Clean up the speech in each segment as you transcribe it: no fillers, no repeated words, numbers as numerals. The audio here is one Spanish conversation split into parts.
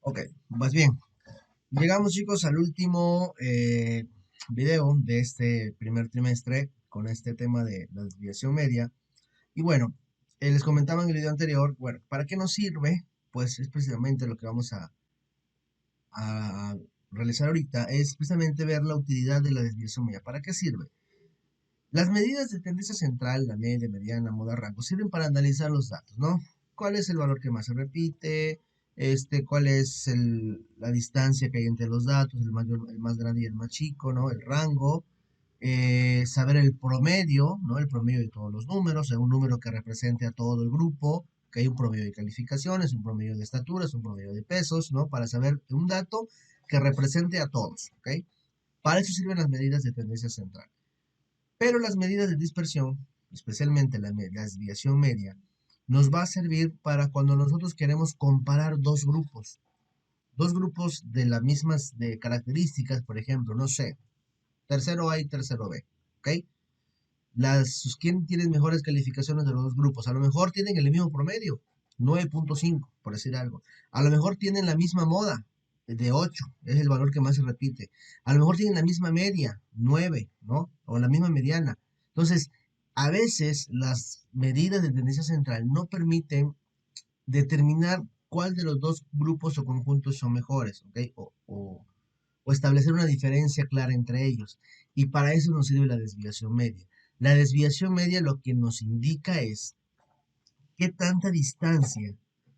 Ok, más bien. Llegamos, chicos, al último video de este primer trimestre con este tema de la desviación media. Y bueno, les comentaba en el video anterior, bueno, ¿para qué nos sirve? Pues es precisamente lo que vamos a realizar ahorita, es precisamente ver la utilidad de la desviación media. ¿Para qué sirve? Las medidas de tendencia central, la media, mediana, moda, rango, sirven para analizar los datos, ¿no? ¿Cuál es el valor que más se repite? ¿Cuál es la distancia que hay entre los datos, el mayor, el más grande y el más chico, ¿no? El rango, saber el promedio, ¿no? El promedio de todos los números, un número que represente a todo el grupo, que hay un promedio de calificaciones, un promedio de estaturas, un promedio de pesos, ¿no? Para saber un dato que represente a todos, ¿ok? Para eso sirven las medidas de tendencia central. Pero las medidas de dispersión, especialmente la desviación media, nos va a servir para cuando nosotros queremos comparar dos grupos de las mismas de características, por ejemplo, no sé, tercero A y tercero B, ¿ok? ¿Quién tiene mejores calificaciones de los dos grupos? A lo mejor tienen el mismo promedio, 9.5, por decir algo. A lo mejor tienen la misma moda, de 8, es el valor que más se repite. A lo mejor tienen la misma media, 9, ¿no? O la misma mediana. Entonces, a veces las medidas de tendencia central no permiten determinar cuál de los dos grupos o conjuntos son mejores, ¿ok? O establecer una diferencia clara entre ellos. Y para eso nos sirve la desviación media. La desviación media lo que nos indica es qué tanta distancia,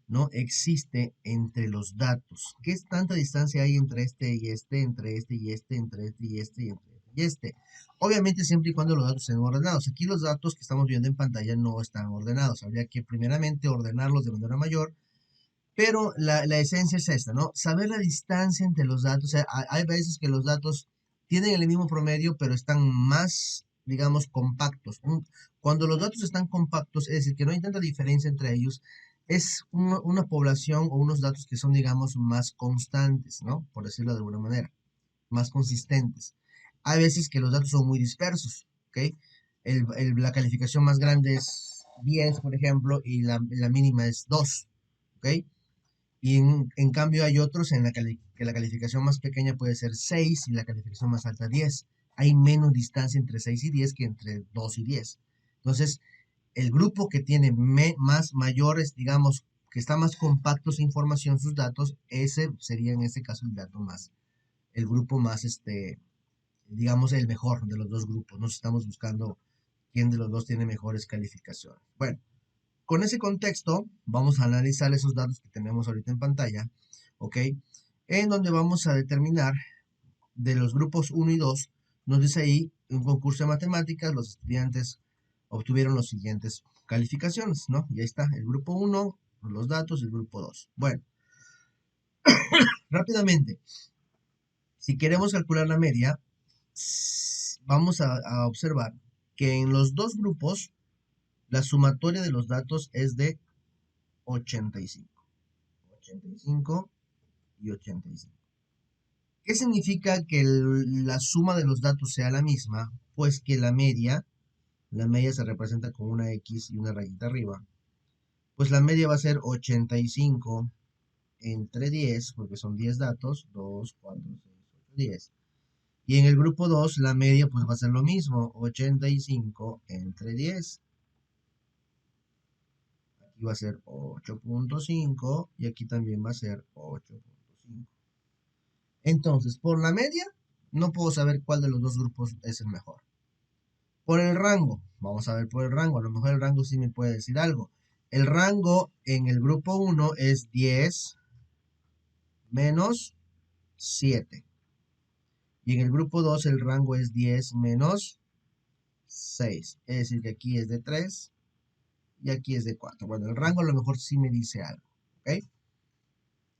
¿no? existe entre los datos. ¿Qué tanta distancia hay entre este y este, entre este y este, entre este y este y entre este y este? Obviamente siempre y cuando los datos estén ordenados. Aquí los datos que estamos viendo en pantalla no están ordenados. Habría que primeramente ordenarlos de manera mayor, pero la esencia es esta, ¿no? Saber la distancia entre los datos. O sea, hay veces que los datos tienen el mismo promedio, pero están más, digamos, compactos. Cuando los datos están compactos, es decir, que no hay tanta diferencia entre ellos, es una población o unos datos que son, digamos, más constantes, ¿no? Por decirlo de alguna manera, más consistentes. Hay veces que los datos son muy dispersos, ¿ok? La calificación más grande es 10, por ejemplo, y la mínima es 2, ¿ok? Y en cambio hay otros que la calificación más pequeña puede ser 6 y la calificación más alta 10. Hay menos distancia entre 6 y 10 que entre 2 y 10. Entonces, el grupo que tiene más mayores, digamos, que está más compacto su información, sus datos, ese sería en este caso el grupo más, digamos, el mejor de los dos grupos. Nos estamos buscando quién de los dos tiene mejores calificaciones. Bueno, con ese contexto, vamos a analizar esos datos que tenemos ahorita en pantalla, ¿ok? En donde vamos a determinar de los grupos uno y 2, nos dice ahí, un concurso de matemáticas, los estudiantes obtuvieron las siguientes calificaciones, ¿no? Y ahí está, el grupo uno, los datos, el grupo 2. Bueno, rápidamente, si queremos calcular la media, vamos a observar que en los dos grupos, la sumatoria de los datos es de 85. 85 y 85. ¿Qué significa que la suma de los datos sea la misma? Pues que la media se representa con una X y una rayita arriba. Pues la media va a ser 85 entre 10, porque son 10 datos, 2, 4, 6, 8, 10. Y en el grupo 2, la media pues va a ser lo mismo, 85 entre 10. Aquí va a ser 8.5 y aquí también va a ser 8.5. Entonces, por la media, no puedo saber cuál de los dos grupos es el mejor. Por el rango, vamos a ver por el rango, a lo mejor el rango sí me puede decir algo. El rango en el grupo 1 es 10 menos 7. Y en el grupo 2 el rango es 10 menos 6. Es decir, que aquí es de 3 y aquí es de 4. Bueno, el rango a lo mejor sí me dice algo, ¿ok?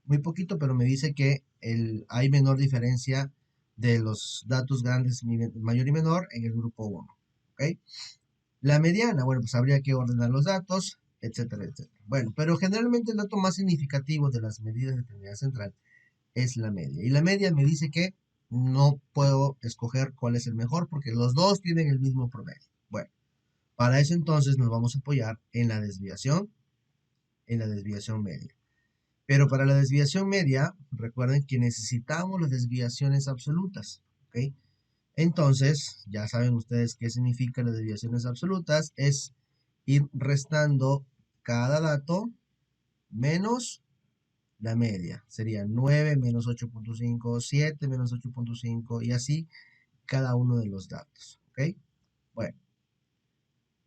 Muy poquito, pero me dice que hay menor diferencia de los datos grandes, mayor y menor, en el grupo 1. ¿Ok? La mediana, bueno, pues habría que ordenar los datos, etcétera, etcétera. Bueno, pero generalmente el dato más significativo de las medidas de tendencia central es la media. Y la media me dice que no puedo escoger cuál es el mejor porque los dos tienen el mismo promedio. Bueno, para eso entonces nos vamos a apoyar en la desviación media. Pero para la desviación media, recuerden que necesitamos las desviaciones absolutas, ¿ok? Entonces, ya saben ustedes qué significa las desviaciones absolutas, es ir restando cada dato menos la media. Sería 9 menos 8.5, 7 menos 8.5 y así cada uno de los datos, ¿ok? Bueno,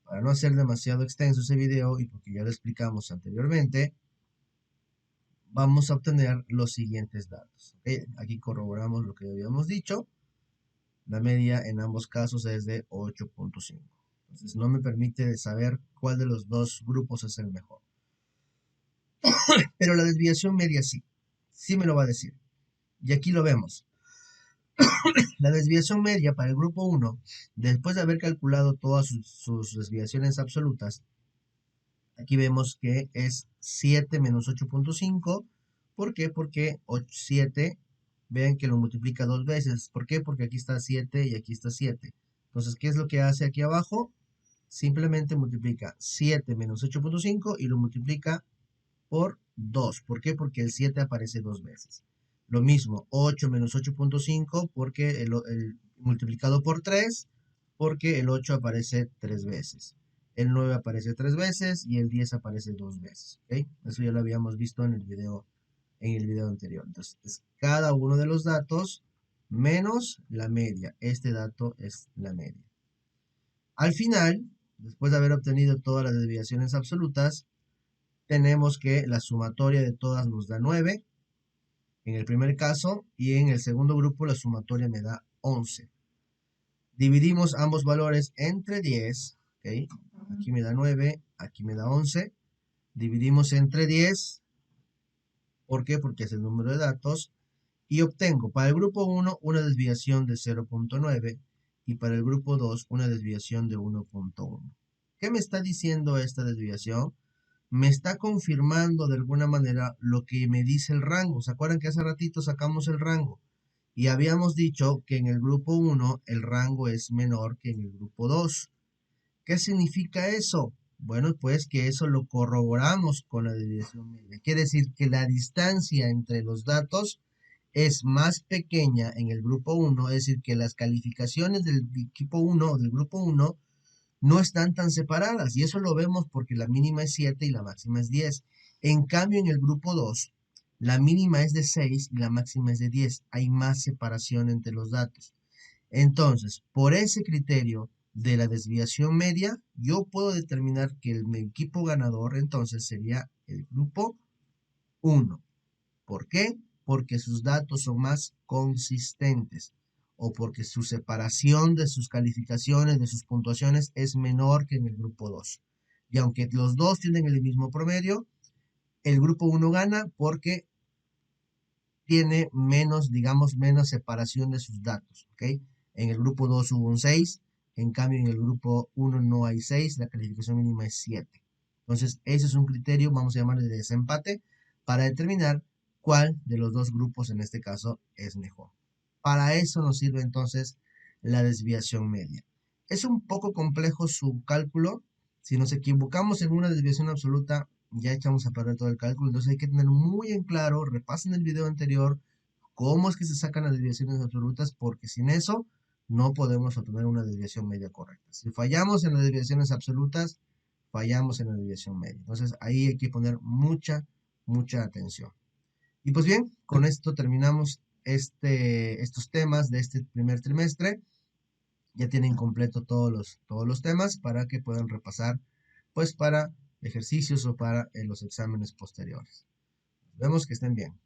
para no hacer demasiado extenso ese video y porque ya lo explicamos anteriormente, vamos a obtener los siguientes datos, ¿ok? Aquí corroboramos lo que habíamos dicho. La media en ambos casos es de 8.5. Entonces no me permite saber cuál de los dos grupos es el mejor. Pero la desviación media sí. Sí me lo va a decir. Y aquí lo vemos. La desviación media para el grupo 1, después de haber calculado todas sus desviaciones absolutas, aquí vemos que es 7 menos 8.5. ¿Por qué? Porque 7, vean que lo multiplica dos veces. ¿Por qué? Porque aquí está 7 y aquí está 7. Entonces, ¿qué es lo que hace aquí abajo? Simplemente multiplica 7 menos 8.5 y lo multiplica por 2. ¿Por qué? Porque el 7 aparece dos veces. Lo mismo, 8 menos 8.5 porque el multiplicado por 3, porque el 8 aparece tres veces. El 9 aparece tres veces y el 10 aparece dos veces. ¿Ok? Eso ya lo habíamos visto en el video anterior. Entonces, es cada uno de los datos menos la media. Este dato es la media. Al final, después de haber obtenido todas las desviaciones absolutas, tenemos que la sumatoria de todas nos da 9 en el primer caso y en el segundo grupo la sumatoria me da 11. Dividimos ambos valores entre 10, ¿ok? Aquí me da 9, aquí me da 11. Dividimos entre 10, ¿por qué? Porque es el número de datos. Y obtengo para el grupo 1 una desviación de 0.9 y para el grupo 2 una desviación de 1.1. ¿Qué me está diciendo esta desviación? Me está confirmando de alguna manera lo que me dice el rango. ¿Se acuerdan que hace ratito sacamos el rango? Y habíamos dicho que en el grupo 1 el rango es menor que en el grupo 2. ¿Qué significa eso? Bueno, pues que eso lo corroboramos con la desviación media. Quiere decir que la distancia entre los datos es más pequeña en el grupo 1, es decir, que las calificaciones del equipo 1 o del grupo 1 no están tan separadas y eso lo vemos porque la mínima es 7 y la máxima es 10. En cambio, en el grupo 2, la mínima es de 6 y la máxima es de 10. Hay más separación entre los datos. Entonces, por ese criterio de la desviación media, yo puedo determinar que mi equipo ganador entonces sería el grupo 1. ¿Por qué? Porque sus datos son más consistentes o porque su separación de sus calificaciones, de sus puntuaciones es menor que en el grupo 2. Y aunque los dos tienen el mismo promedio, el grupo 1 gana porque tiene menos, digamos, menos separación de sus datos, ¿ok? En el grupo 2 hubo un 6, en cambio en el grupo 1 no hay 6, la calificación mínima es 7. Entonces, ese es un criterio, vamos a llamarle de desempate, para determinar cuál de los dos grupos en este caso es mejor. Para eso nos sirve entonces la desviación media. Es un poco complejo su cálculo. Si nos equivocamos en una desviación absoluta, ya echamos a perder todo el cálculo. Entonces hay que tener muy en claro, repasen el video anterior, cómo es que se sacan las desviaciones absolutas, porque sin eso no podemos obtener una desviación media correcta. Si fallamos en las desviaciones absolutas, fallamos en la desviación media. Entonces ahí hay que poner mucha atención. Y pues bien, con esto terminamos estos temas de este primer trimestre. Ya tienen completo todos los temas para que puedan repasar, pues para ejercicios o para los exámenes posteriores. Vemos que estén bien.